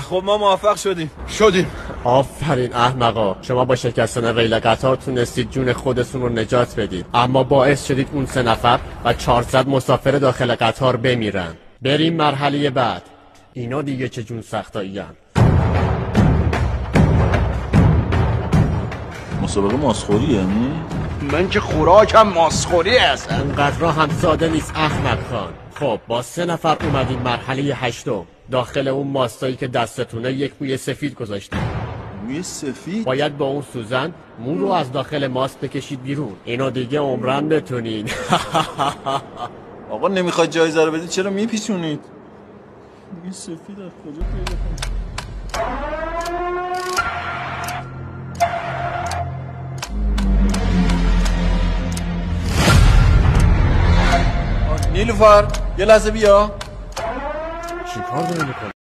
خب ما موفق شدیم. آفرین احمقا، شما با شکستن ریل قطار تونستید جون خودتون رو نجات بدید، اما باعث شدید اون 3 نفر و 400 مسافر داخل قطار بمیرن. بریم مرحله بعد. اینا دیگه چه جون سختایی هن. مسابقه ماسخوری یعنی؟ من که خوراکم ماسخوری است. اونقدر هم ساده نیست احمق خان. خب با 3 نفر اومدیم مرحله 8. داخل اون ماستایی که دستتونه یک موی سفید گذاشتیم. موی سفید؟ باید با اون سوزن مو رو از داخل ماست بکشید بیرون. اینو دیگه عمرن بتونید. آقا نمیخواد جایزه رو بدید چرا میپیچونید؟ موی سفید از کجا پیدا کنید؟ نیلوفر یه لحظه بیا. چی کار داری میکنی؟